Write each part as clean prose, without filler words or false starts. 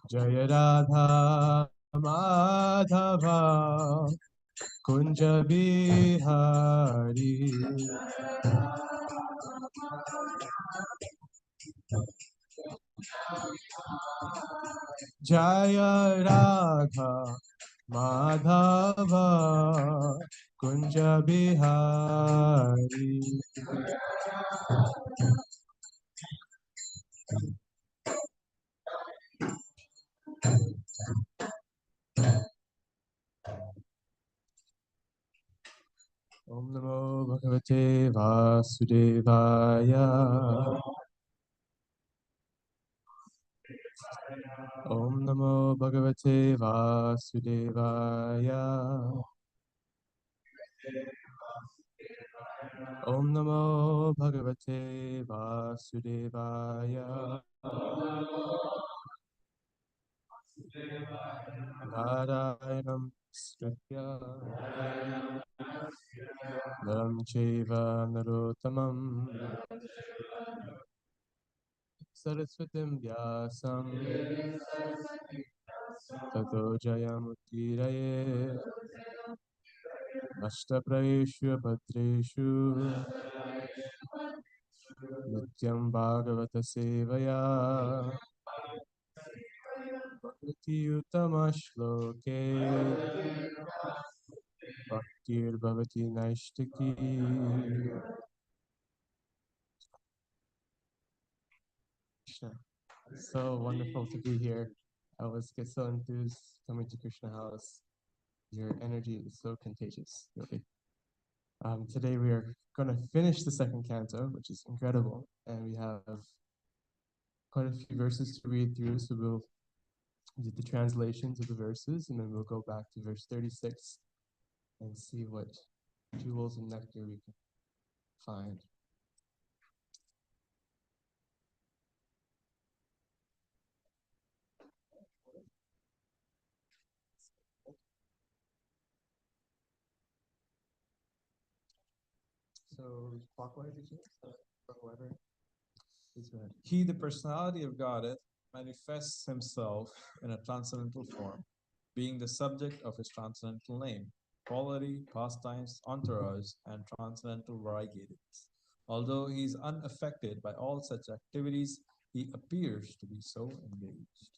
Jaya Radha Madhava Kunja Bihari Jaya Radha Madhava Kunja Bihari. Om Namo Bhagavate Vasudevaya. Om Namo Bhagavate Vasudevaya. Om Namo Bhagavate Vasudevaya. Narayanam Sritya Naram Chaiva Narottamam Saraswatim Vyasam Tato Jayamutiraye Ashtapraeshu Bhadreshu Nityam Bhagavata Sevaya Bhakti Uttama Shloke Bhaktir Bhavati Naishtaki. Krishna. So wonderful to be here. I always get so enthused coming to Krishna House. Your energy is so contagious, really. Today we are going to finish the second canto, which is incredible, and we have quite a few verses to read through, so we'll do the translations of the verses, and then we'll go back to verse 36 and see what jewels and nectar we can find. So clockwise, or whoever is ready. He, the personality of Godhead, manifests himself in a transcendental form, being the subject of his transcendental name, quality, pastimes, entourage, and transcendental variegations. Although he is unaffected by all such activities, he appears to be so engaged.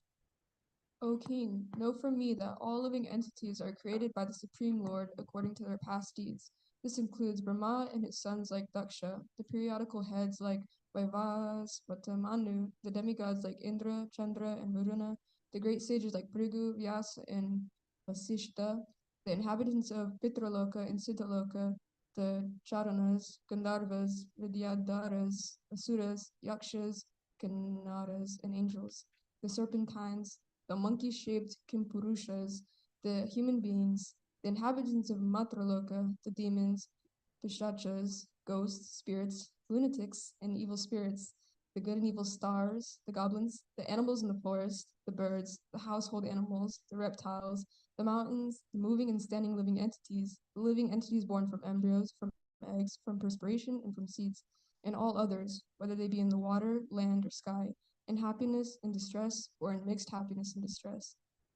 O King, know from me that all living entities are created by the Supreme Lord according to their past deeds. This includes Brahma and his sons like Daksha, the periodical heads like Vaivasvata Manu, the demigods like Indra, Chandra, and Varuna, the great sages like Bhrigu, Vyasa, and Vasishta, the inhabitants of Pitraloka and Siddhaloka, the Charanas, Gandharvas, Vidyadharas, Asuras, Yakshas, Kinnaras, and angels, the serpentines, the monkey-shaped Kimpurushas, the human beings, the inhabitants of Matraloka, the demons, Pishachas, ghosts, spirits, lunatics, and evil spirits, the good and evil stars, the goblins, the animals in the forest, the birds, the household animals, the reptiles, the mountains, the moving and standing living entities, the living entities born from embryos, from eggs, from perspiration, and from seeds, and all others, whether they be in the water, land, or sky, in happiness and distress, or in mixed happiness and distress.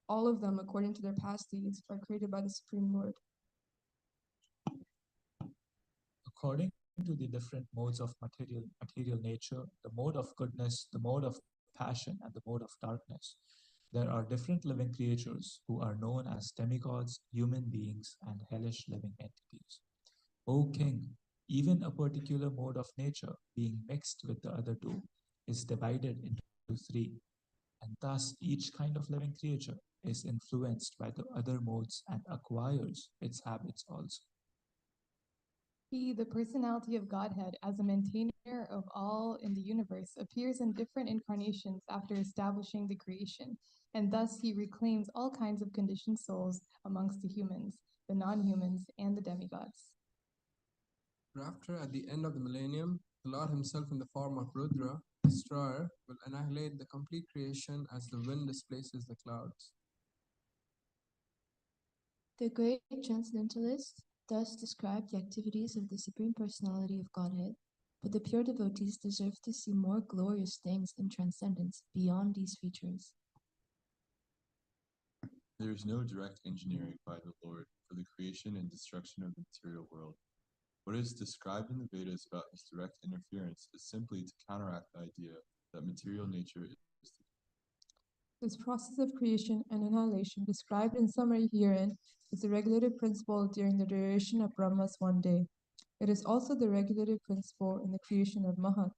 All of them, according to their past deeds, are created by the Supreme Lord. According to the different modes of material nature, the mode of goodness, the mode of passion, and the mode of darkness, there are different living creatures who are known as demigods, human beings, and hellish living entities. O King, even a particular mode of nature, being mixed with the other two, is divided into three, and thus each kind of living creature is influenced by the other modes and acquires its habits also. He, the personality of Godhead, as a maintainer of all in the universe, appears in different incarnations after establishing the creation, and thus he reclaims all kinds of conditioned souls amongst the humans, the non-humans, and the demigods. After, at the end of the millennium, the Lord himself in the form of Rudra, destroyer, will annihilate the complete creation as the wind displaces the clouds. The great transcendentalist thus described the activities of the Supreme Personality of Godhead But the pure devotees deserve to see more glorious things in transcendence beyond these features. There is no direct engineering by the Lord for the creation and destruction of the material world. What is described in the Vedas about his direct interference is simply to counteract the idea that material nature is This process of creation and annihilation described in summary herein is the regulative principle during the duration of Brahma's one day. It is also the regulative principle in the creation of Mahat,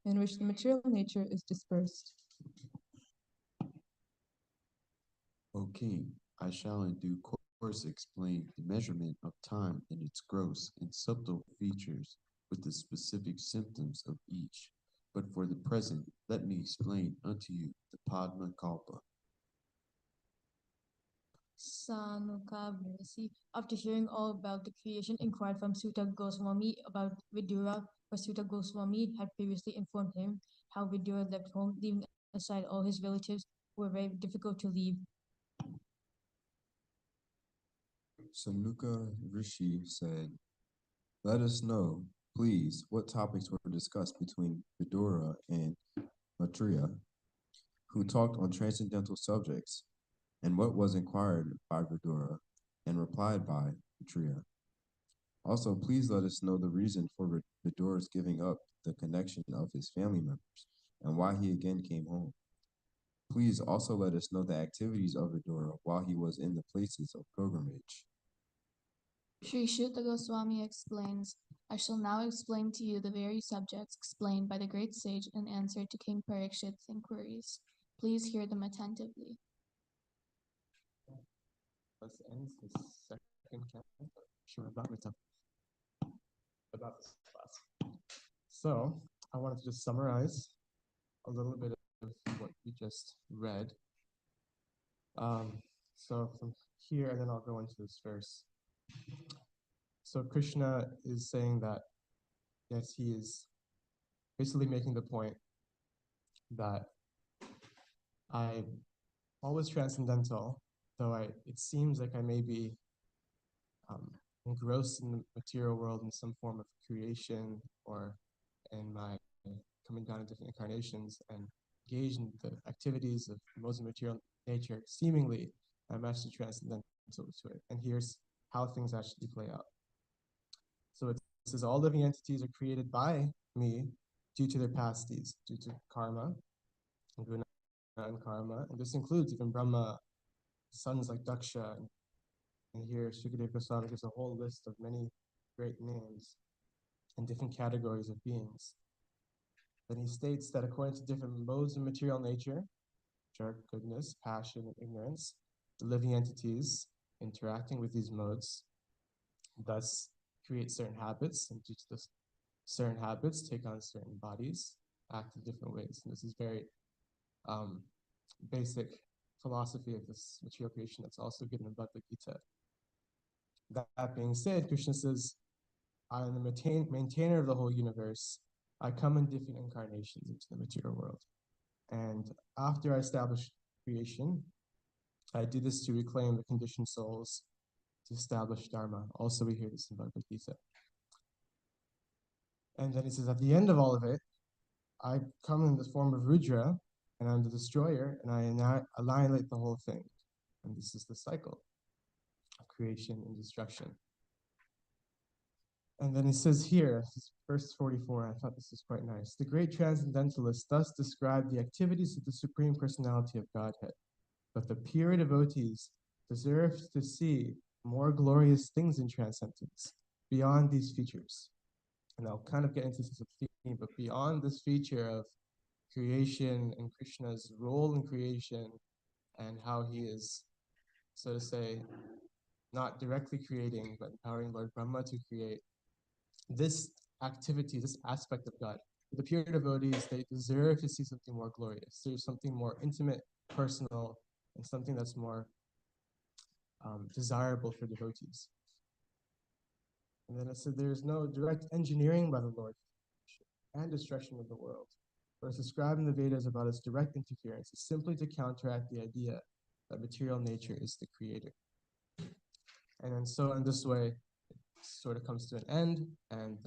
in which the material nature is dispersed. O king, I shall in due course explain the measurement of time and its gross and subtle features with the specific symptoms of each. But for the present, let me explain unto you the Padma Kalpa. Sanukavarasi, after hearing all about the creation, inquired from Sutta Goswami about Vidura, for Sutta Goswami had previously informed him how Vidura left home, leaving aside all his relatives who were very difficult to leave. Sanuka Rishi said, "Let us know, please, what topics were discussed between Vidura and Maitreya, who talked on transcendental subjects, and what was inquired by Vidura and replied by Maitreya. Also, please let us know the reason for Vidura's giving up the connection of his family members and why he again came home. Please also let us know the activities of Vidura while he was in the places of pilgrimage." Sri Sutta Goswami explains, I shall now explain to you the very subjects explained by the great sage in answer to King Parikshit's inquiries. Please hear them attentively. Let's end the second canto. Sure, about this class. So I wanted to just summarize a little bit of what we just read. So from here, and then I'll go into this verse. So Krishna is saying that, yes, he is basically making the point that I'm always transcendental, though it seems like I may be engrossed in the material world in some form of creation or in my coming down in different incarnations and engaged in the activities of modes of material nature. Seemingly, I'm actually transcendental to it. And here's how things actually play out. So it says all living entities are created by me due to their past deeds, due to karma, guna and karma. And this includes even Brahma, sons like Daksha. And here Sukadeva Goswami gives a whole list of many great names and different categories of beings. Then he states that according to different modes of material nature, which are goodness, passion, and ignorance, the living entities interacting with these modes thus create certain habits, and due to this certain habits take on certain bodies, act in different ways. And this is very basic philosophy of this material creation that's also given in Bhagavad Gita. That being said, Krishna says, I am the maintainer of the whole universe. I come in different incarnations into the material world. And after I establish creation, I do this to reclaim the conditioned souls, to establish Dharma. Also, we hear this in Bhagavad Gita. And then he says, at the end of all of it, I come in the form of Rudra, and I'm the destroyer, and I annihilate the whole thing. And this is the cycle of creation and destruction. And then he says here, verse 44, I thought this is quite nice. The great transcendentalists thus describe the activities of the Supreme Personality of Godhead. But the pure devotees deserve to see more glorious things in transcendence beyond these features. And I'll kind of get into this theme, but beyond this feature of creation and Krishna's role in creation and how he is, so to say, not directly creating, but empowering Lord Brahma to create, this activity, this aspect of God, the pure devotees, they deserve to see something more glorious. There's something more intimate, personal, and something that's more desirable for devotees. And then it said, there is no direct engineering by the Lord and destruction of the world. What is described in the Vedas about its direct interference is simply to counteract the idea that material nature is the creator. And then so in this way, it sort of comes to an end, and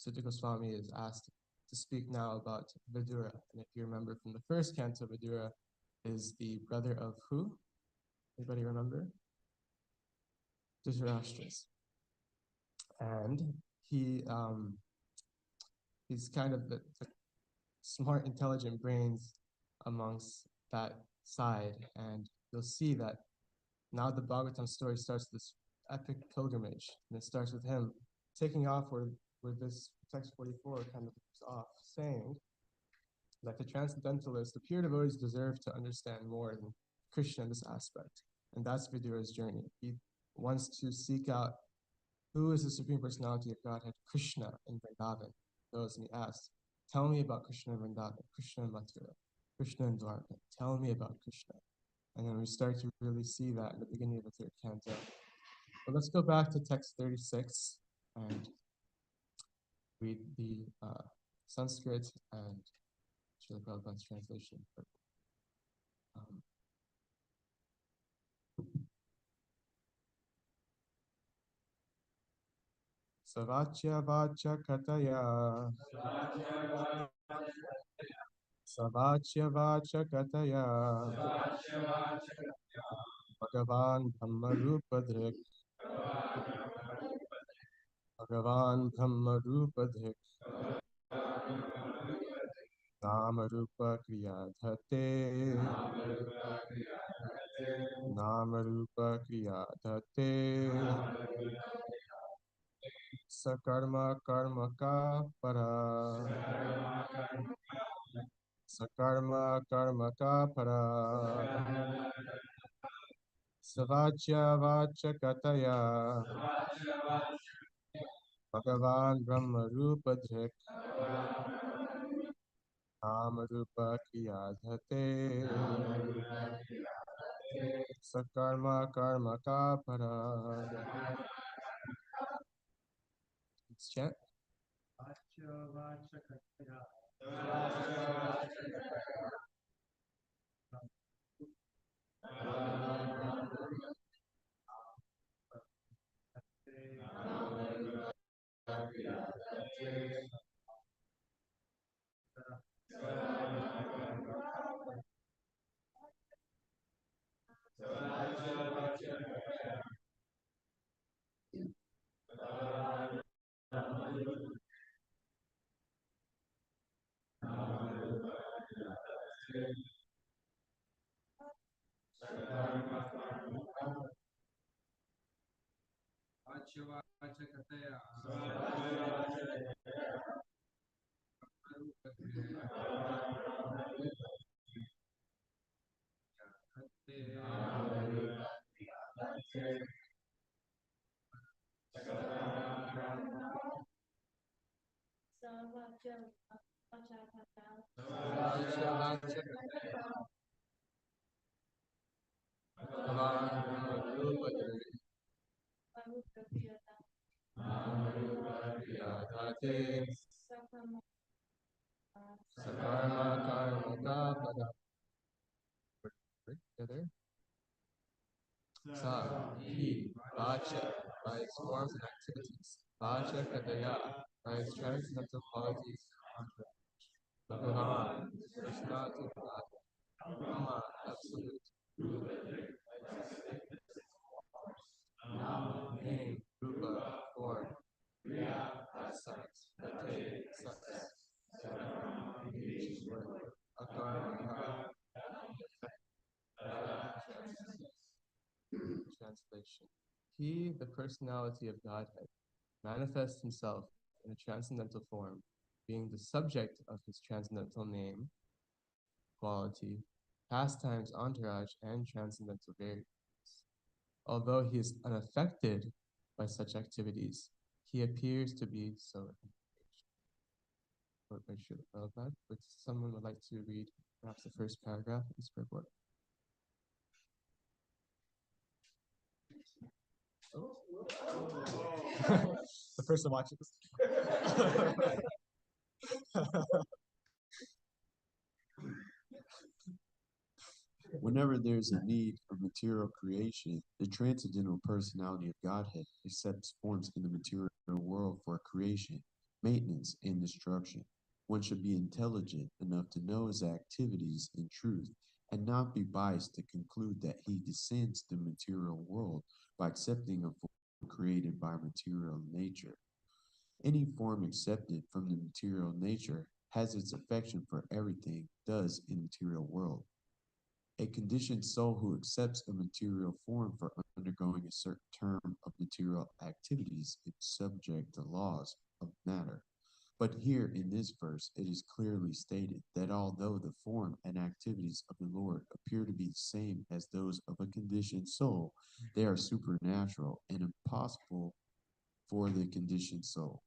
Sutta Goswami is asked to speak now about Vidura. And if you remember from the first canto, Vidura is the brother of who? Anybody remember? Dhritarashtra's. And he's kind of the smart, intelligent brains amongst that side. And you'll see that now the Bhagavatam story starts this epic pilgrimage. And it starts with him taking off where this text 44 kind of is off, saying that the transcendentalists, the pure devotees, deserve to understand more than Krishna in this aspect. And that's Vidura's journey. He wants to seek out who is the Supreme Personality of Godhead, Krishna in Vrindavan. He goes and he asks, tell me about Krishna in Vrindavan, Krishna in Mathura, Krishna in Dwarka. Tell me about Krishna. And then we start to really see that in the beginning of the third canto. But let's go back to text 36 and read the Sanskrit and Srila Prabhupada's translation. Savachya vacha kataya. Savachya vacha kataya. Bhagavan Brahma Rupadrik. Bhagavan Brahma Rupadrik. Nama Rupa Kriya Dhate. Nama Rupa Kriya Dhate. Sakarma Karma Ka Para. Sakarma Karma Ka Para. Savachya Vacha Kataya. Bhagavan Brahma Rupadrik. Nama Rupa Kriya Dhate. Sakarma Karma Ka Para. Let's chant. Sakarma Karma Ka Para. Together. Sa, he, Vacha, by its forms and activities. Vacha Kadaya, by its transcendental qualities. Bhagavan, Personality of God. Brahma, Absolute. Name, Rupa, form. Sight, sex. Akarma, Translation. He, the personality of Godhead, manifests himself in a transcendental form, being the subject of his transcendental name, quality, pastimes, entourage, and transcendental variables. Although he is unaffected by such activities, he appears to be so engaged. Quote by Srila Prabhupada. Would someone would like to read perhaps the first paragraph of this report? The person watching this. Whenever there is a need of material creation, the transcendental personality of Godhead accepts forms in the material world for creation, maintenance, and destruction. One should be intelligent enough to know his activities in truth and not be biased to conclude that he descends the material world by accepting a form created by material nature. Any form accepted from the material nature has its affection for everything does in the material world. A conditioned soul who accepts a material form for undergoing a certain term of material activities is subject to laws of matter. But here in this verse, it is clearly stated that although the form and activities of the Lord appear to be the same as those of a conditioned soul, they are supernatural and impossible for the conditioned soul.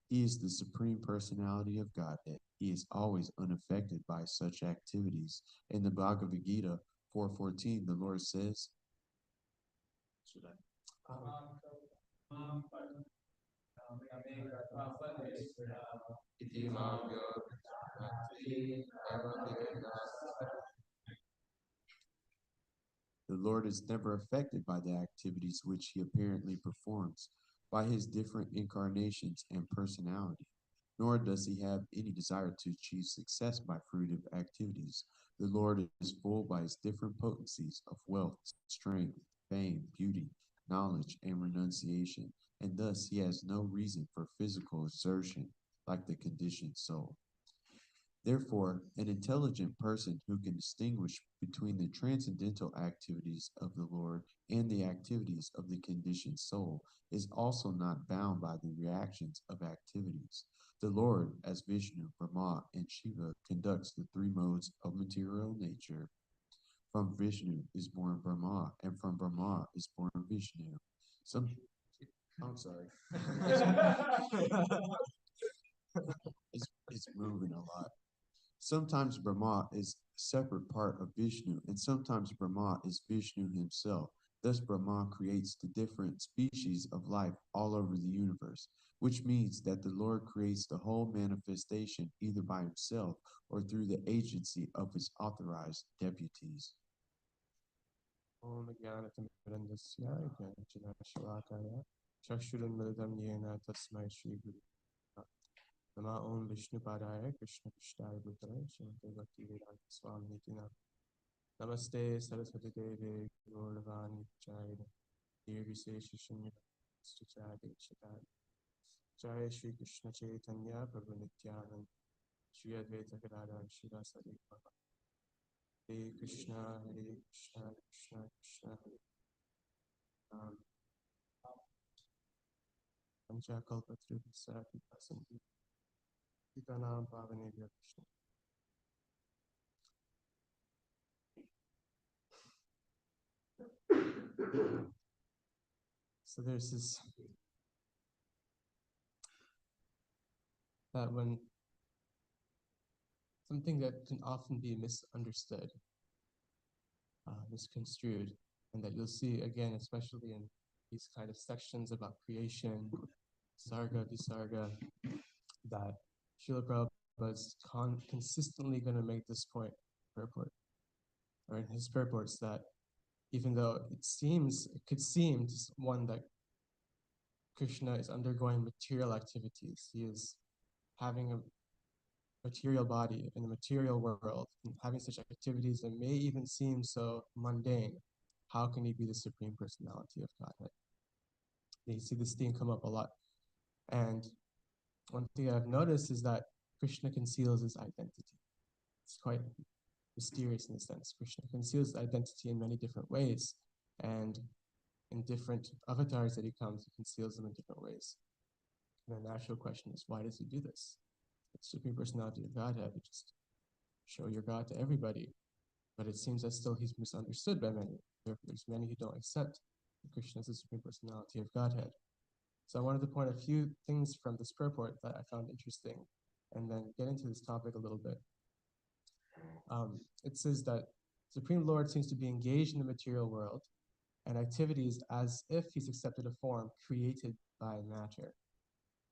He is the supreme personality of Godhead. He is always unaffected by such activities. In the Bhagavad Gita 4:14, the Lord says, should I? The Lord is never affected by the activities which he apparently performs, by his different incarnations and personality, nor does he have any desire to achieve success by fruitive activities. The Lord is full by his different potencies of wealth, strength, fame, beauty, knowledge, and renunciation, and thus he has no reason for physical exertion like the conditioned soul. Therefore, an intelligent person who can distinguish between the transcendental activities of the Lord and the activities of the conditioned soul is also not bound by the reactions of activities. The Lord, as Vishnu, Brahma, and Shiva, conducts the three modes of material nature. From Vishnu is born Brahma, and from Brahma is born Vishnu. I'm sorry. It's moving a lot. Sometimes Brahma is a separate part of Vishnu, and sometimes Brahma is Vishnu himself. Thus, Brahma creates the different species of life all over the universe, which means that the Lord creates the whole manifestation either by himself or through the agency of his authorized deputies. Nama Om Vishnu Padaya Krishna Krishnaya Bhutale Srimate Bhakti Vedanta Swami Nitina Namaste Saraswati Devi Gauravani Chayana Devi Seshishinya Stuchadi Chitari Jaya Shri Krishna Chaitanya Prabhu Nityanand Shri Advaita Gadadhar Shiva Sadi Hare Krishna Krishna Krishna Hare Pancha Kalpatripasa Pipasanti Pitanam Pavanebhyo Krishna. So there's this, that when something that can often be misunderstood, misconstrued, and that you'll see again, especially in these kind of sections about creation, Sarga, Visarga, that Srila Prabhupada is consistently going to make this point, purport, or in his purports, that even though it could seem to one that Krishna is undergoing material activities, he is having a material body in the material world, and having such activities that may even seem so mundane, how can he be the Supreme Personality of Godhead? You see this theme come up a lot. And one thing I've noticed is that Krishna conceals his identity. It's quite mysterious in a sense. Krishna conceals his identity in many different ways. And in different avatars that he comes, he conceals them in different ways. And the natural question is, why does he do this? The Supreme Personality of Godhead, you just show your God to everybody. But it seems that still he's misunderstood by many. There's many who don't accept Krishna as the Supreme Personality of Godhead. So I wanted to point a few things from this purport that I found interesting, and then get into this topic a little bit. It says that Supreme Lord seems to be engaged in the material world and activities as if he's accepted a form created by matter.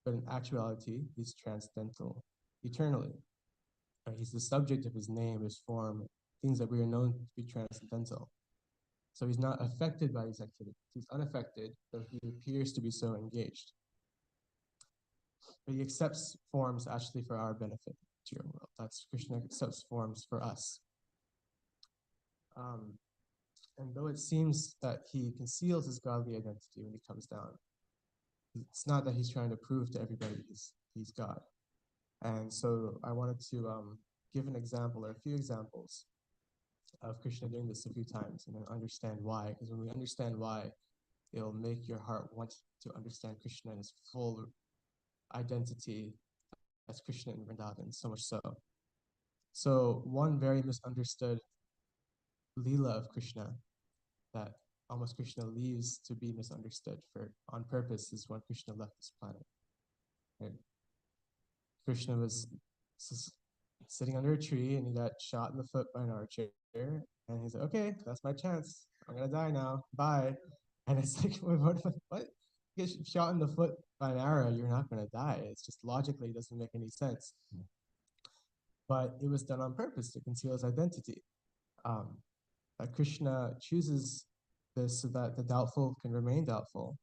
But in actuality, he's transcendental eternally. He's the subject of his name, his form, things that we are known to be transcendental. So he's not affected by these activities. He's unaffected, though he appears to be so engaged. but he accepts forms actually for our benefit, material world. That's Krishna accepts forms for us. And though it seems that he conceals his godly identity when he comes down, it's not that he's trying to prove to everybody he's God. And so I wanted to give an example or a few examples of Krishna doing this a few times and then understand why. Because when we understand why, it'll make your heart want to understand Krishna in his full identity as Krishna in Vrindavan, so much so. So one very misunderstood Leela of Krishna that almost Krishna leaves to be misunderstood for on purpose is when Krishna left this planet. Right? Krishna was sitting under a tree and he got shot in the foot by an archer, and he's like, okay, that's my chance. I'm gonna die now. Bye. And it's like, what? You get shot in the foot by an arrow, you're not gonna die. It's just logically doesn't make any sense. But it was done on purpose to conceal his identity. Krishna chooses this so that the doubtful can remain doubtful,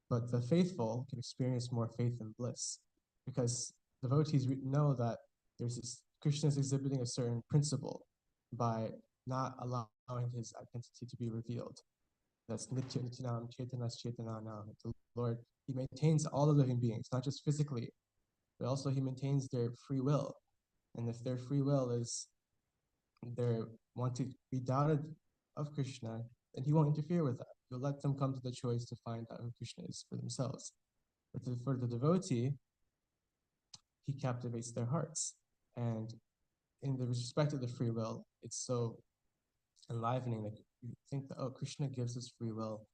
but the faithful can experience more faith and bliss, because devotees know that there's this Krishna is exhibiting a certain principle by not allowing his identity to be revealed. That's Nitya Nityanam Chaitanas Chaitananam. The Lord, he maintains all the living beings, not just physically, but also he maintains their free will. And if their free will is they want to be doubted of Krishna, then he won't interfere with that. He'll let them come to the choice to find out who Krishna is for themselves. But for the devotee, he captivates their hearts. And in the respect of the free will, it's so enlivening that you think that, oh, Krishna gives us free will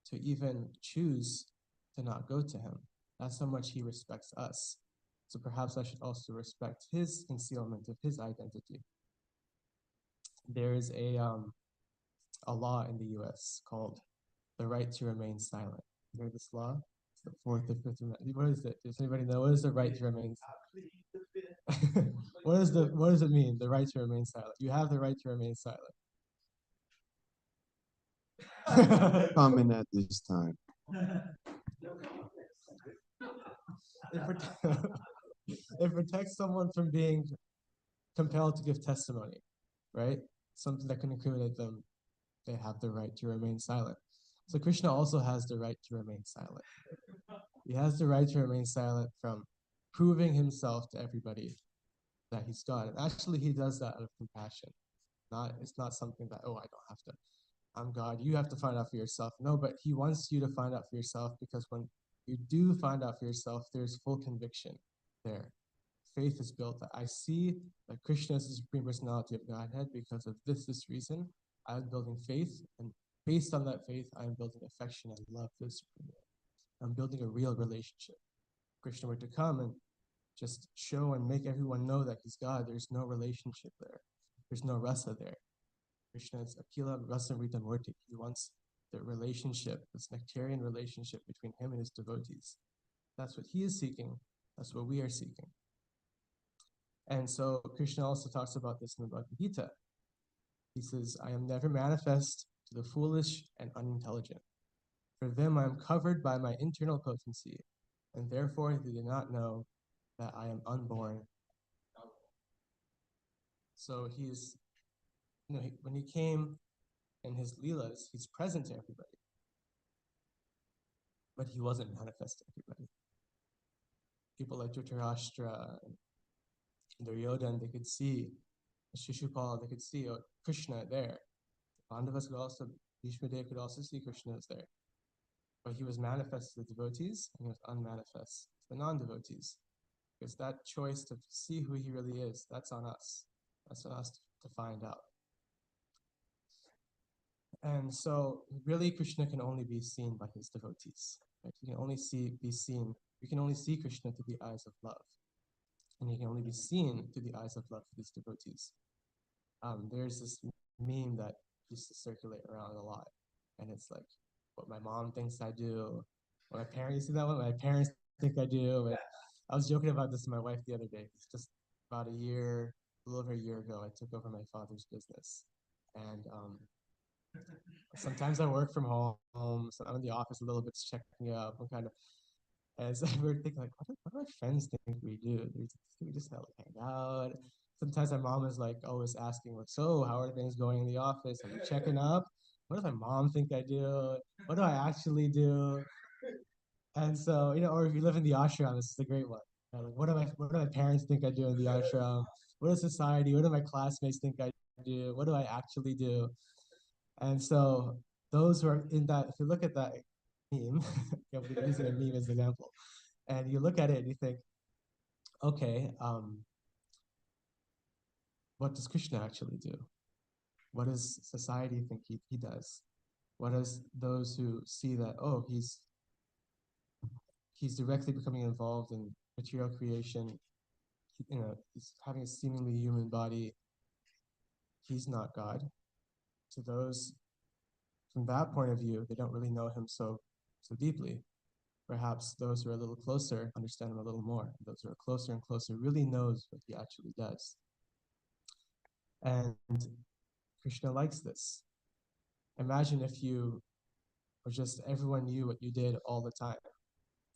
to even choose to not go to him. That's how much he respects us. So perhaps I should also respect his concealment of his identity. There is a law in the U.S. called the right to remain silent. You heard this law? It's the Fourth or Fifth Amendment. What is it? Does anybody know? What is the right to remain silent? What does it mean? The right to remain silent. You have the right to remain silent. Comment at this time. It protects someone from being compelled to give testimony, right? Something that can incriminate them. They have the right to remain silent. So Krishna also has the right to remain silent. He has the right to remain silent from proving himself to everybody that he's God. And actually he does that out of compassion. It's not something that, oh, I don't have to, I'm God, you have to find out for yourself. No, but he wants you to find out for yourself, because when you do find out for yourself, there's full conviction there. Faith is built that I see that Krishna is the Supreme Personality of Godhead because of this reason. I'm building faith, and based on that faith, I'm building affection and love for the Supreme Lord. I'm building a real relationship. If Krishna were to come and just show and make everyone know that he's God, there's no relationship there. There's no rasa there. Krishna is Akila Rasa Murti. He wants the relationship, this nectarian relationship between him and his devotees. That's what he is seeking. That's what we are seeking. And so Krishna also talks about this in the Bhagavad Gita. He says, I am never manifest to the foolish and unintelligent. For them I am covered by my internal potency, and therefore they do not know that I am unborn. So he's, when he came in his leelas, he's present to everybody, but he wasn't manifest to everybody. People like Dhritarashtra and Duryodhana, they could see Shishupal, they could see Krishna there. Pandavas could also, Bhishmadev could also see Krishna was there. But he was manifest to the devotees, and he was unmanifest to the non-devotees. Because that choice to see who he really is, that's on us. That's on us to find out. And so really Krishna can only be seen by his devotees. Right? You can only see Krishna through the eyes of love. And he can only be seen through the eyes of love for his devotees. There's this meme that used to circulate around a lot. And it's like, what my mom thinks I do, what my parents, you see that one? My parents think I do. But I was joking about this to my wife the other day. It's just about a little over a year ago, I took over my father's business. And sometimes I work from home, so I'm in the office a little bit checking up, And so we're thinking like, what do my friends think we do? We just hang out. Sometimes my mom is like always asking, like, so how are things going in the office? Are you checking up? What does my mom think I do? What do I actually do? And so, or if you live in the ashram, this is a great one. Like, what do my parents think I do in the ashram? What does society, what do my classmates think I do? What do I actually do? And so those who are in that, if you look at that meme, I'm using a meme as an example, and you look at it and you think, okay, what does Krishna actually do? What does society think he does? What does those who see that, oh, he's directly becoming involved in material creation, he's having a seemingly human body, he's not God. To those, from that point of view, they don't really know him so deeply. Perhaps those who are a little closer understand him a little more. Those who are closer and closer really knows what he actually does. And Krishna likes this. Imagine if you, or just everyone knew what you did all the time.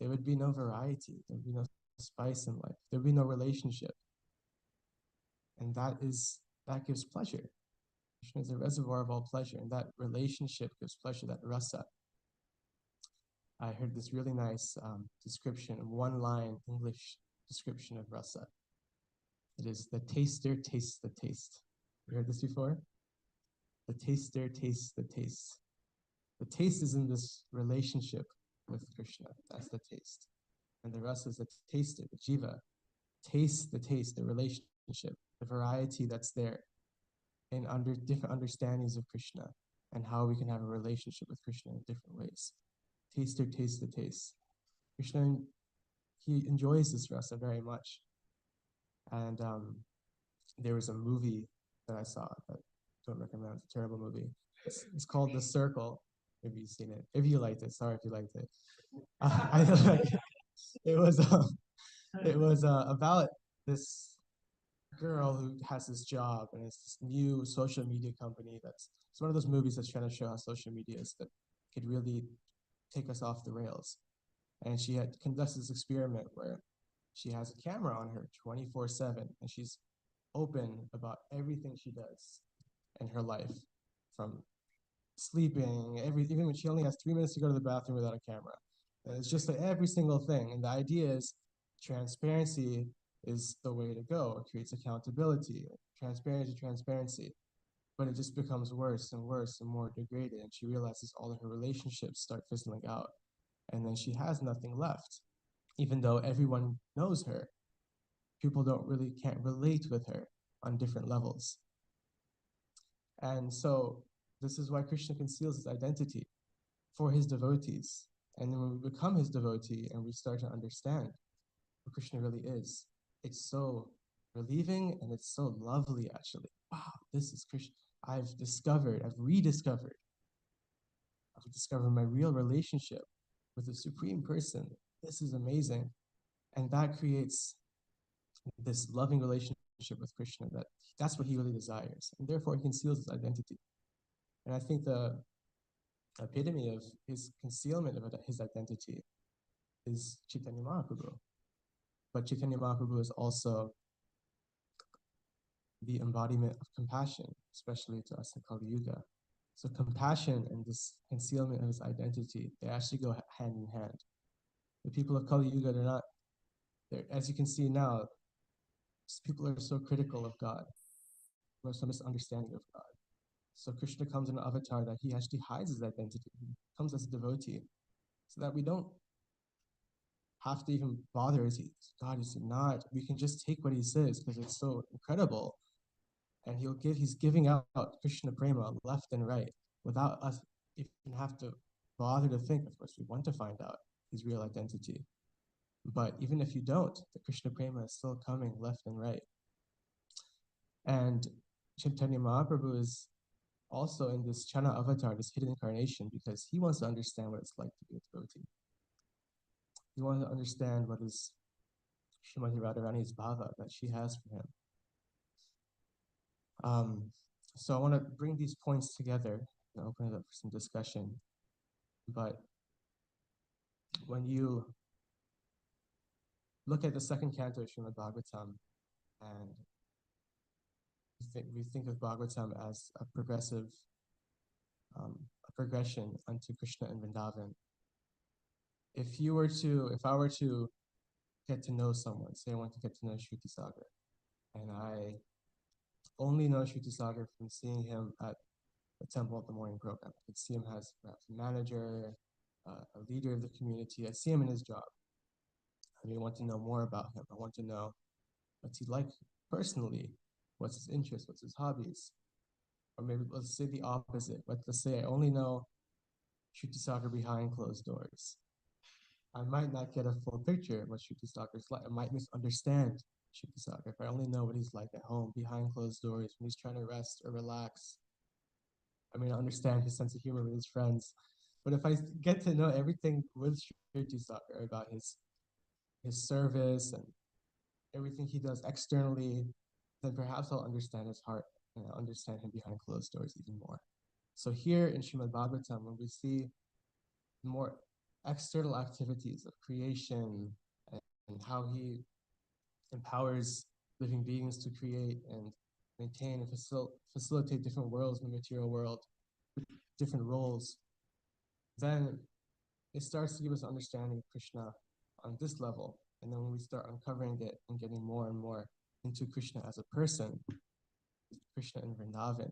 There would be no variety. There would be no spice in life. There would be no relationship. And that gives pleasure. Krishna is a reservoir of all pleasure, and that relationship gives pleasure, that rasa. I heard this really nice description, one line English description of rasa. It is the taster tastes the taste. You heard this before? The taster tastes the taste. The taste is in this relationship with Krishna. That's the taste. And the rasa is the taster, the jiva. Taste, the relationship, the variety that's there in different understandings of Krishna and how we can have a relationship with Krishna in different ways. Taster tastes the taste. Krishna, he enjoys this rasa very much. And there was a movie that I saw that I don't recommend. It's a terrible movie. It's called The Circle. Maybe you've seen it. If you liked it, sorry if you liked it. I like it. It was about this girl who has this job, and it's this new social media company it's one of those movies that's trying to show how social media is that could really take us off the rails. And she had conducted this experiment where she has a camera on her 24/7, and she's open about everything she does in her life, from sleeping, even when she only has 3 minutes to go to the bathroom without a camera. And it's just like every single thing. And the idea is transparency is the way to go. It creates accountability, transparency. But it just becomes worse and worse and more degraded. And she realizes all of her relationships start fizzling out. And then she has nothing left, even though everyone knows her. People can't relate with her on different levels. And so this is why Krishna conceals his identity for his devotees. And then when we become his devotee and we start to understand who Krishna really is, it's so relieving and it's so lovely, actually. Wow, this is Krishna. I've rediscovered my real relationship with the Supreme Person. This is amazing. And that creates this loving relationship with Krishna, that's what he really desires. And therefore he conceals his identity. And I think the epitome of his concealment of his identity is Chaitanya Mahaprabhu. But Chaitanya Mahaprabhu is also the embodiment of compassion, especially to us in Kali Yuga. So compassion and this concealment of his identity, they actually go hand in hand. The people of Kali Yuga, as you can see now, people are so critical of God. There's some misunderstanding of God. So Krishna comes in an avatar that he actually hides his identity. He comes as a devotee, so that we don't have to even bother. God is not. We can just take what he says because it's so incredible, and he's giving out Krishna prema left and right without us even have to bother to think. Of course, we want to find out his real identity, but even if you don't, the Krishna prema is still coming left and right. And Chaitanya Mahaprabhu is also in this Chana avatar, this hidden incarnation, because he wants to understand what it's like to be a devotee. He wants to understand what is Srimati Radharani's bhava that she has for him. So I want to bring these points together and open it up for some discussion. But when you look at the second canto of Srimad Bhagavatam, and we think of Bhagavatam as a progression unto Krishna and Vrindavan. If I were to get to know someone, say I want to get to know Shruti Sagar, and I only know Shruti Sagar from seeing him at the temple at the morning program. I could see him as perhaps a manager, a leader of the community. I see him in his job. I want to know more about him. I want to know what's he like personally, what's his interests, what's his hobbies. Or maybe let's say the opposite. Let's say I only know Shruti Sagar behind closed doors. I might not get a full picture of what Shruti Sagar is like. I might misunderstand Shruti Sagar if I only know what he's like at home, behind closed doors, when he's trying to rest or relax. I may not understand his sense of humor with his friends. But if I get to know everything with Shruti Sagar about his service and everything he does externally, then perhaps I'll understand his heart and I'll understand him behind closed doors even more. So here in Srimad Bhagavatam, when we see more external activities of creation and how he empowers living beings to create and maintain and facilitate different worlds in the material world, different roles, then it starts to give us an understanding of Krishna on this level. And then when we start uncovering it and getting more and more into Krishna as a person, Krishna in Vrindavan,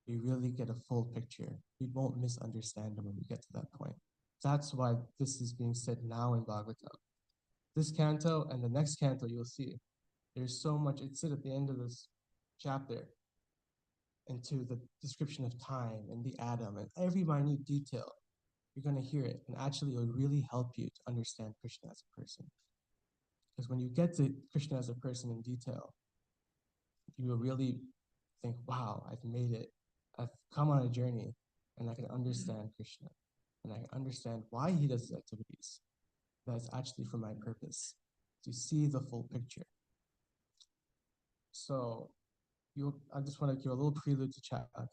we really get a full picture. We won't misunderstand him when we get to that point. That's why this is being said now in Bhagavatam. This canto and the next canto, you'll see, there's so much, it's said at the end of this chapter, into the description of time and the atom and every minute detail. You're going to hear it, and actually it will really help you to understand Krishna as a person. Because when you get to Krishna as a person in detail, you will really think, wow, I've made it. I've come on a journey, and I can understand Krishna. And I can understand why he does his activities. That's actually for my purpose, to see the full picture. So I just want to give a little prelude to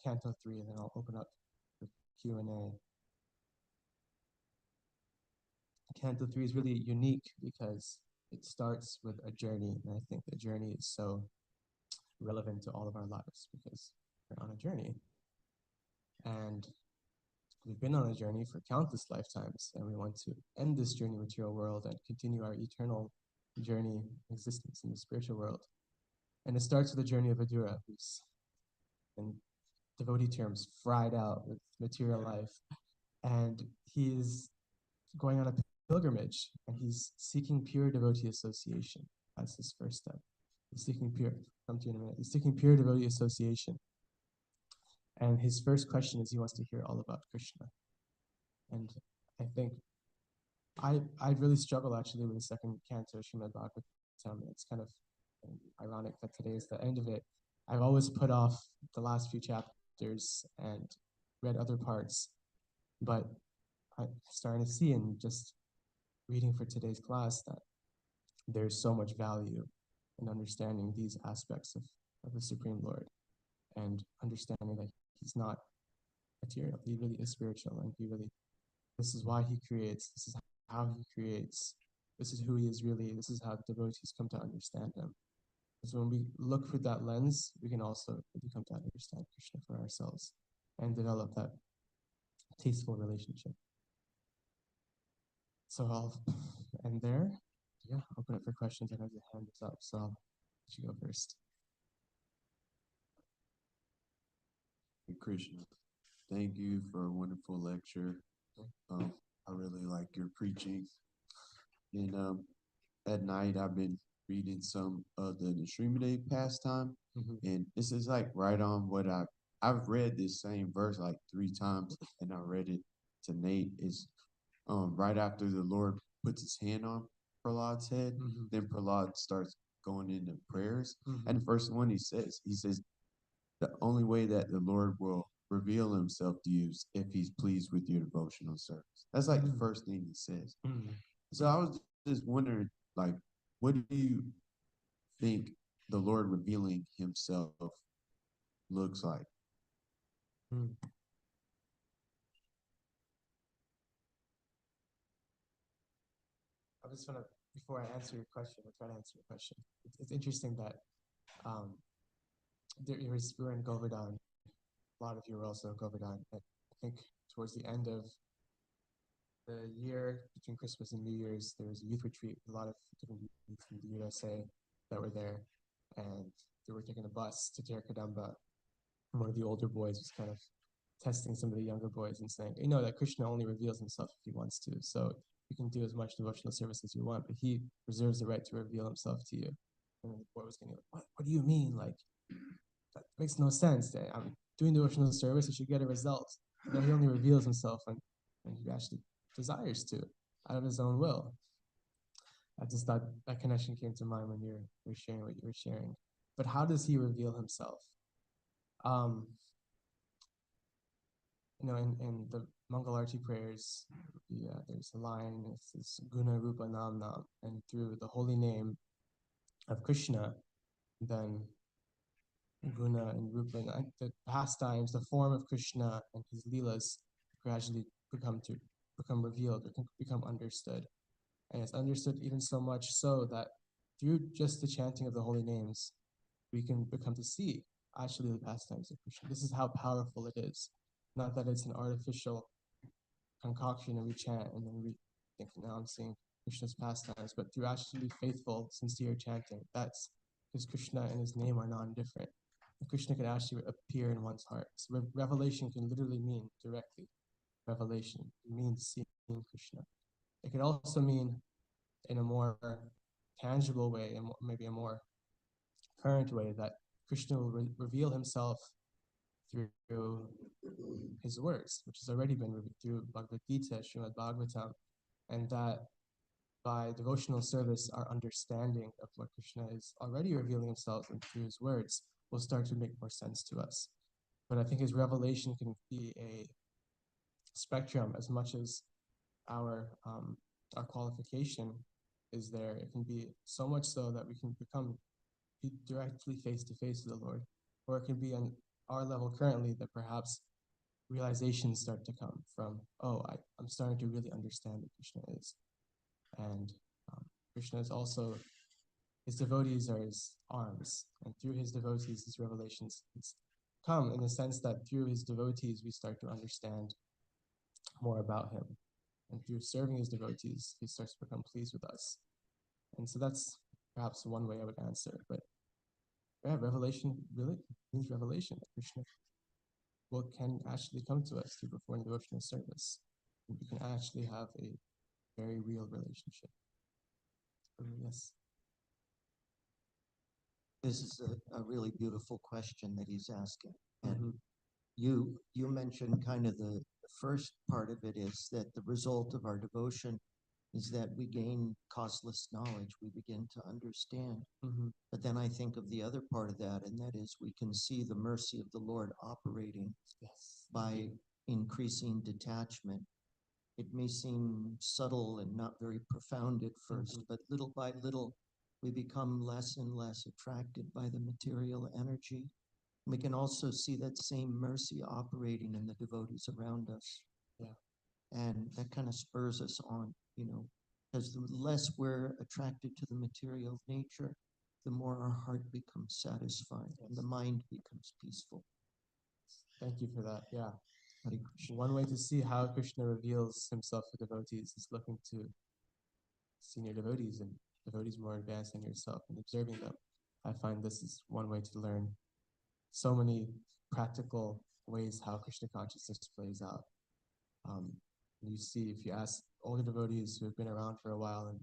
Canto 3, and then I'll open up for Q&A. Canto 3 is really unique because it starts with a journey, and I think the journey is so relevant to all of our lives because we're on a journey. And we've been on a journey for countless lifetimes, and we want to end this journey in the material world and continue our eternal journey existence in the spiritual world. And it starts with the journey of Vidura, who's, in devotee terms, fried out with material life. And he's going on a pilgrimage, and he's seeking pure devotee association. That's his first step. He's seeking pure, come to you in a minute. He's seeking pure devotee association. And his first question is he wants to hear all about Krishna. And I think I really struggle actually with the second canto, Srimad Bhagavatam. It's kind of ironic that today is the end of it. I've always put off the last few chapters and read other parts, but I'm starting to see in just reading for today's class that there's so much value in understanding these aspects of the Supreme Lord and understanding that he's not material, he really is spiritual, and this is why he creates, this is how he creates, this is who he is really, this is how devotees come to understand him. So when we look through that lens, we can also really come to understand Krishna for ourselves and develop that tasteful relationship. So I'll end there. Yeah, open up for questions. I know your hand is up, so I'll let you go first. Hey, Krishna, thank you for a wonderful lecture. I really like your preaching. And at night, I've been reading some of the Srimad pastime, and this is like right on what I've read this same verse like 3 times, and I read it to Nate. Is right after the Lord puts his hand on Prahlad's head, then Prahlad starts going into prayers. And the first one he says, the only way that the Lord will reveal himself to you is if he's pleased with your devotional service. That's like the first thing he says. So I was just wondering, like, what do you think the Lord revealing himself looks like? I just want to before I answer your question, or try to answer your question, it's interesting that we're in Govardhan. A lot of you are also in Govardhan. I think towards the end of the year, between Christmas and New Year's, there was a youth retreat. A lot of different youth from the USA that were there, and they were taking a bus to Terkadamba. One of the older boys was kind of testing some of the younger boys and saying, you know, that Krishna only reveals himself if he wants to. So you can do as much devotional service as you want, but he reserves the right to reveal himself to you. And the boy was getting like, what do you mean? Like, that makes no sense. I'm doing devotional service, I should get a result. No, he only reveals himself when he actually desires to, out of his own will. I just thought that connection came to mind when you were sharing what you were sharing. But how does he reveal himself? You know, in the Mangalarti prayers, there's a line, it says Guna Rupa Nam Nam, and through the holy name of Krishna, then Guna and Rupa, the pastimes, the form of Krishna and his leelas gradually become revealed, or become understood. And it's understood even so much so that through just the chanting of the holy names, we can become to see actually the pastimes of Krishna. This is how powerful it is. Not that it's an artificial concoction and we chant and then we think, now I'm seeing Krishna's pastimes, but through actually faithful, sincere chanting, that's because Krishna and his name are non-different. And Krishna can actually appear in one's heart. So revelation can literally mean directly revelation. It means seeing Krishna. It could also mean in a more tangible way, and maybe a more current way, that Krishna will reveal himself through his words, which has already been revealed through Bhagavad Gita, Srimad Bhagavatam, and that by devotional service, our understanding of what Krishna is already revealing himself and through his words will start to make more sense to us. But I think his revelation can be a spectrum as much as our qualification is there. It can be so much so that we can be directly face to face with the Lord, or it can be on our level currently that perhaps realizations start to come from, I'm starting to really understand what Krishna is. And Krishna is also, his devotees are his arms, and through his devotees, his revelations come in the sense that through his devotees, we start to understand more about him. And through serving his devotees, he starts to become pleased with us. And so that's perhaps one way I would answer. But yeah, revelation really means revelation, that Krishna can actually come to us through performing devotional service. And we can actually have a very real relationship. Yes. This is a really beautiful question that he's asking. And you mentioned kind of the first part of it is that the result of our devotion is that we gain causeless knowledge, we begin to understand. But then I think of the other part of that, and that is we can see the mercy of the Lord operating by increasing detachment. It may seem subtle and not very profound at first, but little by little, we become less and less attracted by the material energy. We can also see that same mercy operating in the devotees around us. Yeah. And that kind of spurs us on, because the less we're attracted to the material nature, the more our heart becomes satisfied and the mind becomes peaceful. Thank you for that. Yeah. One way to see how Krishna reveals himself to devotees is looking to senior devotees and devotees more advanced than yourself and observing them. I find this is one way to learn so many practical ways how Krishna consciousness plays out. You see, if you ask older devotees who have been around for a while and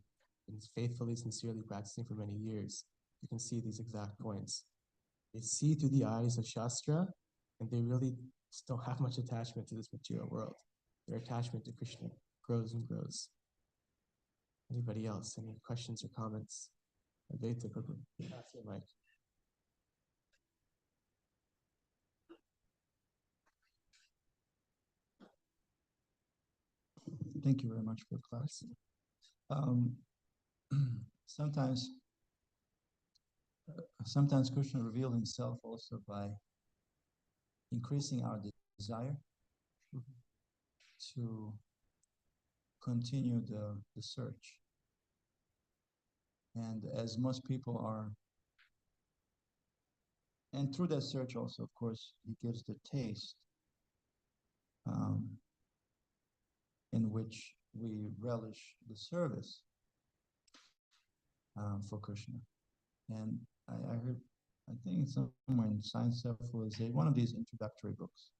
been faithfully, sincerely practicing for many years, you can see these exact points. They see through the eyes of Shastra, and they really don't have much attachment to this material world. Their attachment to Krishna grows and grows. Anybody else? Any questions or comments? Advaita, quickly. Pass your mic. Thank you very much for the class. Sometimes Krishna reveals himself also by increasing our desire to continue the search. And as most people are, and through that search also, of course, he gives the taste in which we relish the service for Krishna. And I heard, I think it's somewhere in Science Self-Realization, one of these introductory books,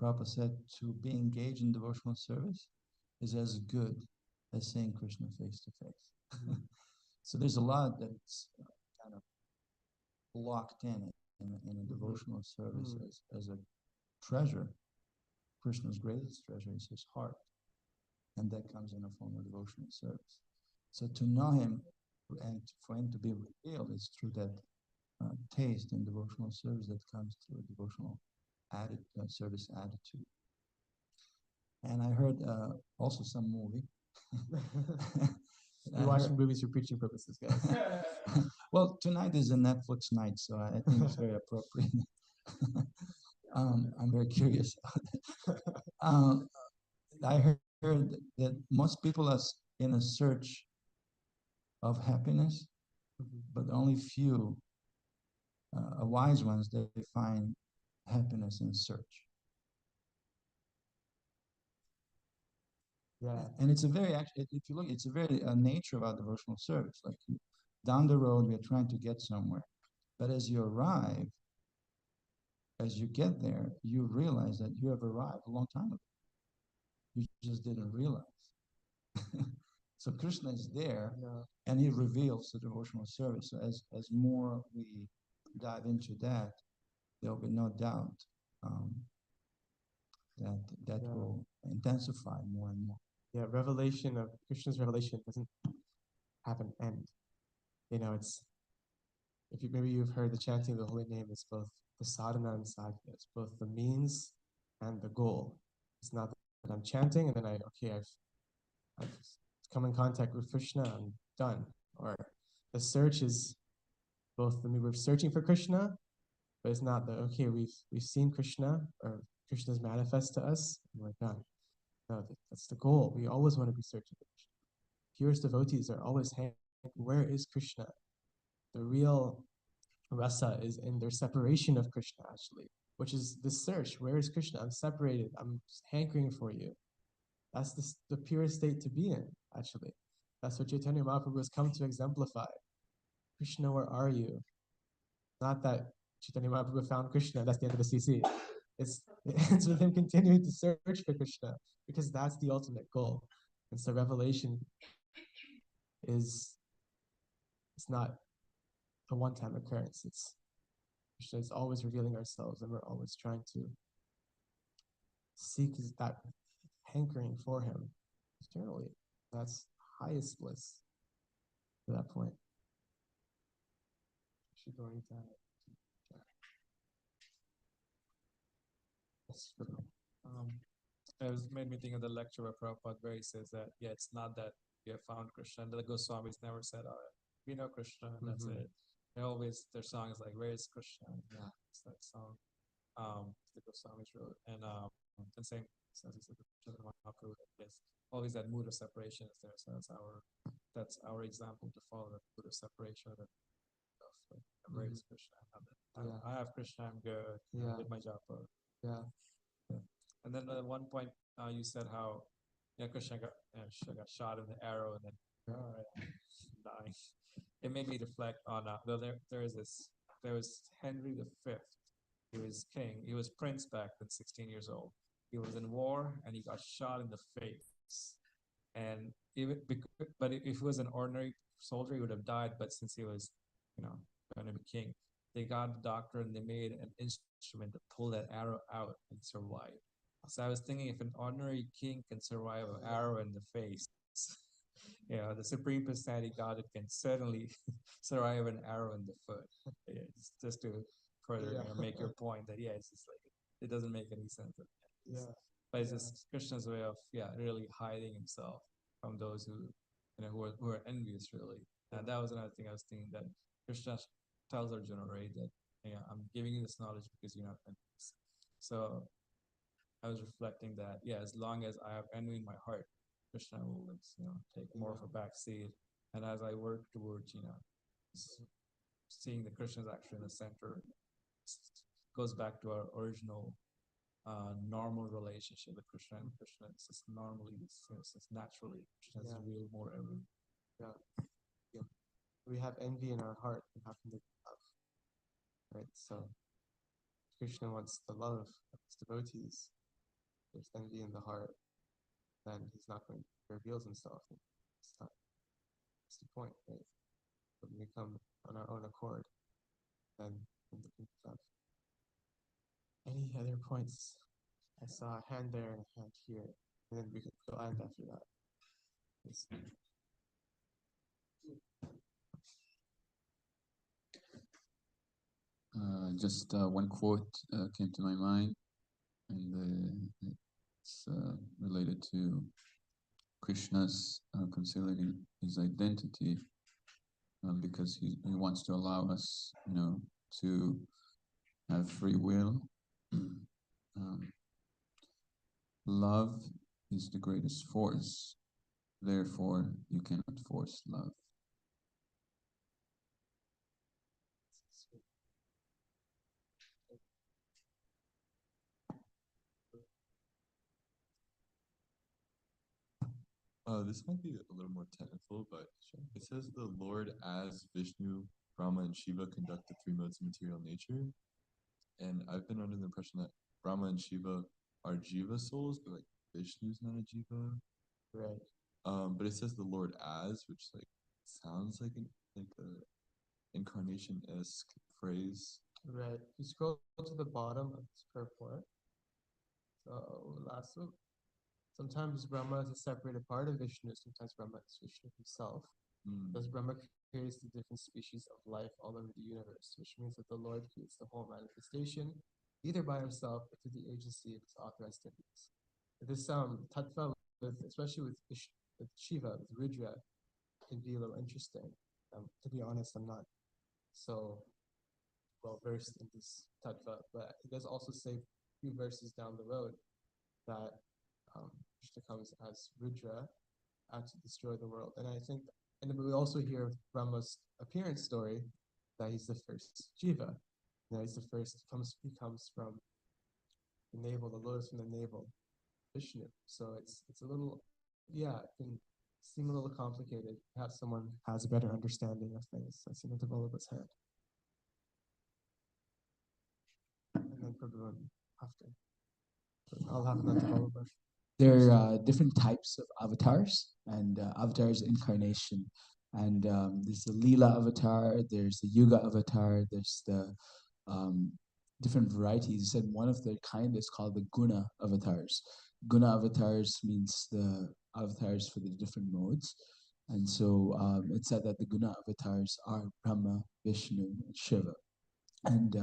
Prabhupada said to be engaged in devotional service is as good as seeing Krishna face to face. So there's a lot that's kind of locked in a devotional service as a treasure. Krishna's greatest treasure is his heart, and that comes in a form of devotional service. So to know him and for him to be revealed is through that taste and devotional service that comes through a devotional service attitude. And I heard also some movie. You're watching movies for preaching purposes, guys. Well, tonight is a Netflix night, so I think it's very appropriate. I'm very curious. I heard that most people are in a search of happiness, but only few wise ones, they find happiness in search. Yeah. And it's a very, if you look, it's a very nature of our devotional service. Like down the road, we're trying to get somewhere. But as you arrive, as you get there, you realize that you have arrived a long time ago. You just didn't realize. So Krishna is there, and he reveals the devotional service. So as more we dive into that, there will be no doubt that will intensify more and more. Yeah, revelation of Krishna's revelation doesn't have an end. You know, it's maybe you've heard the chanting of the holy name is both the sadhana and sadhya. It's both the means and the goal. It's not that I'm chanting and then I've come in contact with Krishna, I'm done. Or the search is both we're searching for Krishna, but it's not that we've seen Krishna or Krishna's manifest to us and we're done. No, that's the goal. We always want to be searching for Krishna. Purest devotees are always where is Krishna? The real rasa is in their separation of Krishna, actually, which is the search. Where is Krishna? I'm separated. I'm hankering for you. That's the purest state to be in, actually. That's what Chaitanya Mahaprabhu has come to exemplify. Krishna, where are you? Not that Chaitanya Mahaprabhu found Krishna, that's the end of the CC. It's with him continuing to search for Krishna, because that's the ultimate goal. And so revelation it's not a one-time occurrence. Krishna is always revealing ourselves, and we're always trying to seek that hankering for him eternally. That's highest bliss to that point. It made me think of the lecture where Prabhupada where he says that, it's not that we have found Krishna. And the Goswamis never said, we know Krishna, and that's it. They always, their song is like, where is Krishna? Yeah, it's that song the Goswamis wrote. And same sense, he said, yes, always that mood of separation is there. So that's our example to follow, the mood of separation of where is Krishna? I have Krishna, I'm good. I did my job. And then at one point you said how Krishna got shot in the arrow and then dying. It made me reflect on there was Henry V. He was king. He was prince back then, 16 years old. He was in war and he got shot in the face. And but if he was an ordinary soldier, he would have died. But since he was, going to be king, they got a doctor and they made an instrument to pull that arrow out and survive. So I was thinking, if an ordinary king can survive an arrow in the face, the Supreme Personality God can certainly survive an arrow in the foot. Just to further make your point that it's just like it doesn't make any sense. But it's just Krishna's way of really hiding himself from those who are envious, really. And that was another thing I was thinking, that Krishna tells Arjuna, right, that I'm giving you this knowledge because you're not envious. So I was reflecting that as long as I have envy in my heart, Krishna will take more of a back seat, And as I work towards, seeing the Krishna is actually in the center, goes back to our original normal relationship with Krishna and Krishna. It's just normally, it's naturally, Krishna is real more every. Yeah. We have envy in our heart, and how can they love? Right? So Krishna wants the love of his devotees. There's envy in the heart, then he's not going to reveal himself. That's the point, right? When we come on our own accord, then we can love. Any other points? I saw a hand there and a hand here, and then we could go on after that. Yes. Just one quote came to my mind, and it's related to Krishna's concealing his identity, because he wants to allow us, to have free will. Love is the greatest force, therefore you cannot force love. This might be a little more technical, but it says the Lord as Vishnu, Brahma, and Shiva conduct the three modes of material nature. And I've been under the impression that Brahma and Shiva are Jiva souls, but like Vishnu's not a Jiva. Right. But it says the Lord as, which sounds like a incarnation-esque phrase. Right. You scroll to the bottom of this purport. So last one. Sometimes Brahma is a separated part of Vishnu, sometimes Brahma is Vishnu himself. Thus Brahma creates the different species of life all over the universe, which means that the Lord creates the whole manifestation, either by himself or through the agency of his authorized entities. This tattva, especially with Shiva, with Rudra, can be a little interesting. To be honest, I'm not so well versed in this tattva, but it does also say a few verses down the road that Krishna comes as Rudra to destroy the world. And I think, and we also hear Brahma's appearance story that he's the first Jiva. He's the first, he comes from the navel, the lotus from the navel, Vishnu. So it's a little, it can seem a little complicated. Perhaps someone has a better understanding of things. I see Natavala's hand. And then Prabhu after. I'll have Natavala's. There are different types of avatars, and avatars incarnation. And there's the Leela avatar, there's the Yuga avatar, there's the different varieties. And one of the kind is called the Guna avatars. Guna avatars means the avatars for the different modes. And so it's said that the Guna avatars are Brahma, Vishnu, and Shiva. And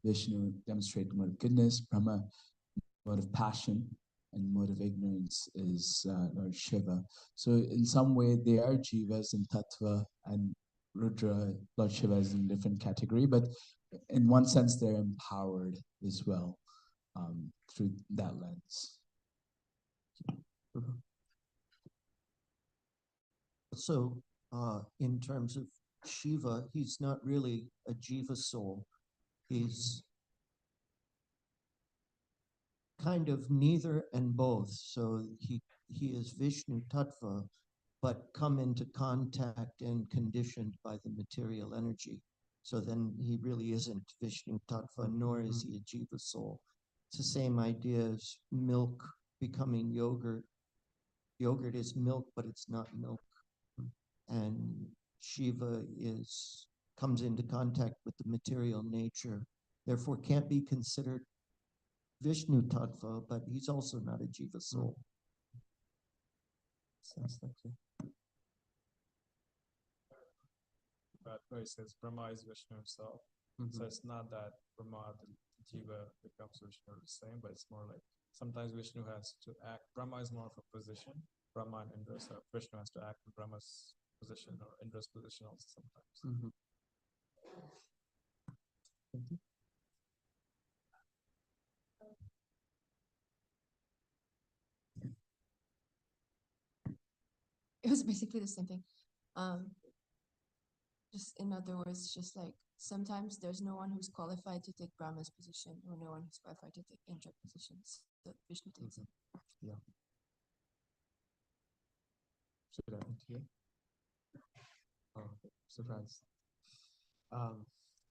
Vishnu demonstrates the mode of goodness, Brahma, mode of passion, and mode of ignorance is Lord Shiva. So in some way they are Jivas in Tattva, and Rudra, Lord Shiva is in a different category, but in one sense they're empowered as well through that lens. So in terms of Shiva, he's not really a Jiva soul. He's kind of neither and both. So he is Vishnu Tattva, but come into contact and conditioned by the material energy. So then he really isn't Vishnu Tattva, nor is he a Jiva soul. It's the same idea as milk becoming yogurt. Yogurt is milk, but it's not milk. And Shiva comes into contact with the material nature, therefore can't be considered Vishnu Tattva, but he's also not a Jiva soul. Sounds like it. But where it says Brahma is Vishnu himself. So it's not that Brahma, the Jiva, becomes Vishnu the same, but it's more like sometimes Vishnu has to act. Brahma is more of a position. Brahma and Indra, so Vishnu has to act in Brahma's position or Indra's position also sometimes. Thank you. It was basically the same thing. Um, just in other words, just like sometimes there's no one who's qualified to take Brahma's position or no one who's qualified to take Indra positions. So Vishnu takes it. Yeah. Should I end here? Oh, surprise.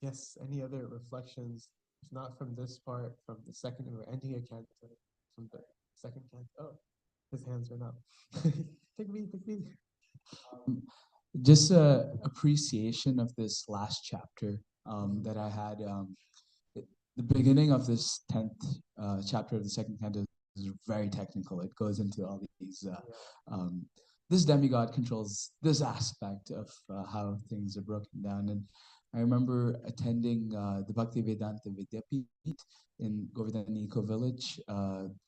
Yes, any other reflections, if not from this part, from the second, we're ending a canto, from the second canto. Oh, his hands went up. Take me, take me. Just a appreciation of this last chapter that I had. The beginning of this 10th chapter of the second canto is very technical. It goes into all these. This demigod controls this aspect of how things are broken down. And I remember attending the Bhakti Vedanta Vidyapit in Govardhaniko village.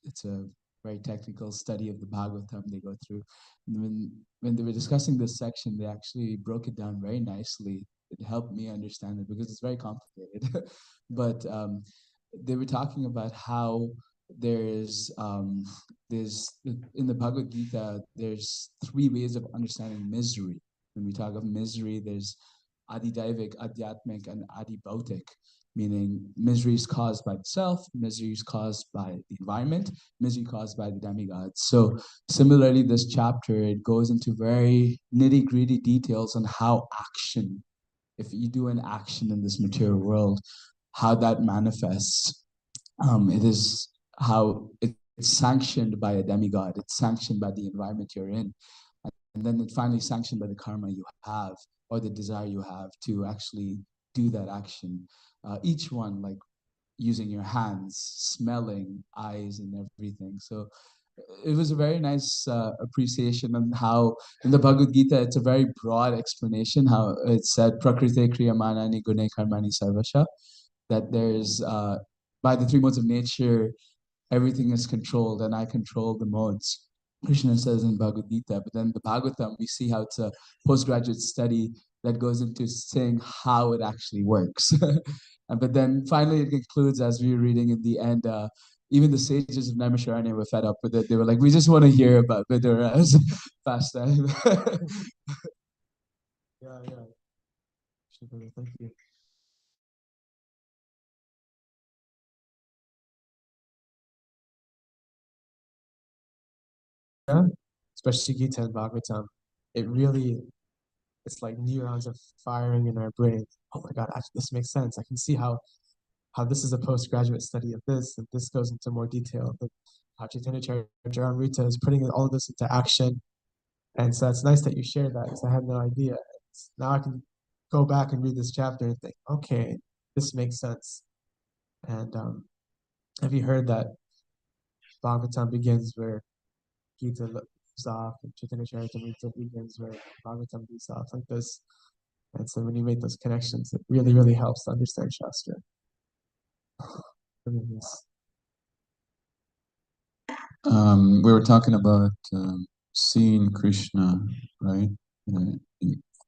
It's a very technical study of the Bhagavatam they go through. And when they were discussing this section, they actually broke it down very nicely. It helped me understand it because it's very complicated. But they were talking about how there's in the Bhagavad Gita, there's 3 ways of understanding misery. When we talk of misery, there's Adidaivik, Adhyatmic, and Adibhautik, meaning misery is caused by the self, misery is caused by the environment, misery caused by the demigods. So similarly, this chapter, it goes into very nitty-gritty details on how action, if you do an action in this material world, how that manifests. It is how it's sanctioned by a demigod, it's sanctioned by the environment you're in. And then it's finally sanctioned by the karma you have or the desire you have to actually do that action. Each one, like using your hands, smelling, eyes, and everything. So it was a very nice appreciation on how in the Bhagavad Gita, it's a very broad explanation how it said, Prakriti Kriyamanani Gune Karmani Sarvasha, that there's, by the 3 modes of nature, everything is controlled and I control the modes. Krishna says in Bhagavad Gita, but then the Bhagavatam, we see how it's a postgraduate study that goes into saying how it actually works. But then finally it concludes, as we were reading in the end, even the sages of Naimisharanya were fed up with it. They were like, we just want to hear about Vidura's pastime. Yeah. Thank you. Yeah, especially Gita and Bhagavatam, it really, it's like neurons are firing in our brain. Oh my God, this makes sense. I can see how this is a postgraduate study of this, and this goes into more detail. But how Chaitanya Charitamrita is putting all of this into action. And so it's nice that you shared that because I had no idea. Now I can go back and read this chapter and think, okay, this makes sense. And have you heard that Bhagavatam begins where Gita leaves off and Chaitanya Charitamrita begins where Bhagavatam leaves off, like this? And so when you make those connections, it really, really helps to understand Shastra. We were talking about seeing Krishna, right?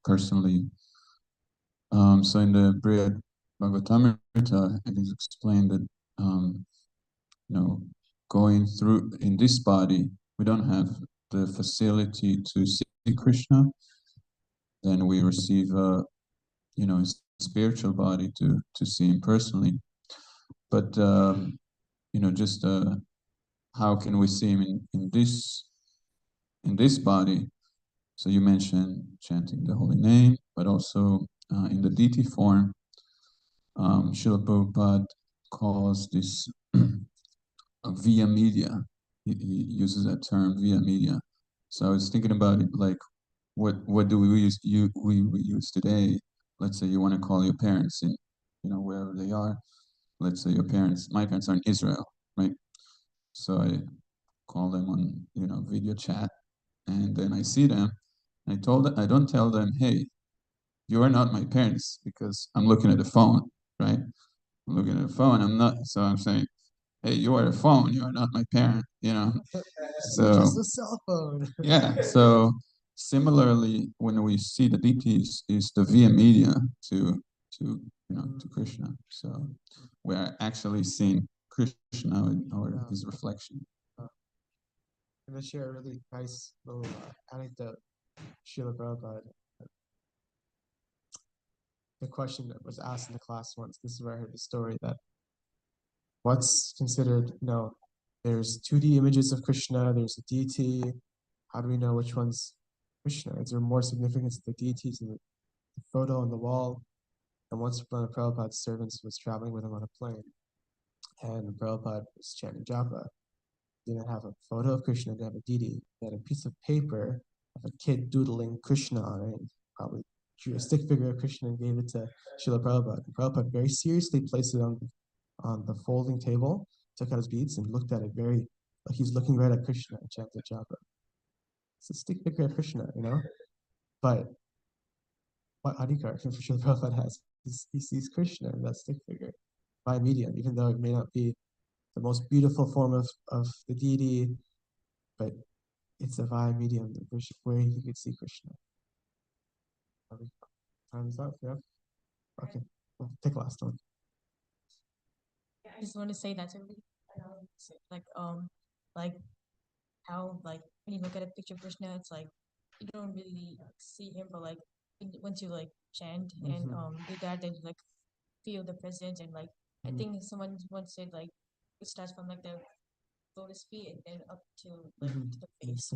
Personally. So in the Brihad Bhagavatamrita, it is explained that going through in this body, we don't have the facility to see Krishna. Then we receive a spiritual body to see him personally. But just how can we see him in this body? So you mentioned chanting the holy name, but also in the deity form, Srila Prabhupada calls this via media. He uses that term via media. So I was thinking about it, like what do we use today? Let's say you want to call your parents in, wherever they are. Let's say my parents are in Israel, right? So I call them on, video chat, and then I see them. I don't tell them, hey, you are not my parents because I'm looking at the phone, right? I'm looking at the phone. I'm not. So I'm saying, hey, you are a phone. You are not my parent. So just a cell phone. Yeah. So similarly, when we see the deities, is the via media to Krishna. So we're actually seeing Krishna or his reflection. I'm going to share a really nice little anecdote. Srila Prabhupada the question that was asked in the class once. This is where I heard the story that what's considered, there's 2D images of Krishna, there's a deity. How do we know which one's Krishna? Is there more significance to the deity, to the photo on the wall? And once one of Prabhupada's servants was traveling with him on a plane, and Prabhupada was chanting japa, they didn't have a photo of Krishna, they have a deity. They had a piece of paper of a kid doodling Krishna on it, and probably drew a stick figure of Krishna and gave it to Srila Prabhupada. And Prabhupada very seriously placed it on the folding table, took out his beads and looked at it very, like he's looking right at Krishna and chanted japa. It's a stick figure of Krishna, But what adhikar Srila Prabhupada has is he sees Krishna in that stick figure by medium, even though it may not be the most beautiful form of the deity, but it's a via medium where he could see Krishna. Time's up, yeah? Okay, we'll take the last one. I just want to say that's a really like how when you look at a picture of Krishna, it's like you don't really see him, but once you chant and do that, then you feel the presence and I think someone once said it starts from the lotus feet and then up to to the face.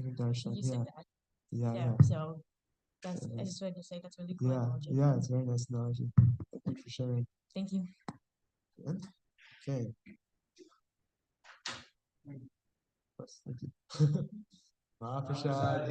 You said that. Yeah. So that's I just wanted to say that's really cool analogy. Yeah, it's a very nice analogy. Thank you for sharing. Thank you. Good. Okay. Thank you. Mahaprasad.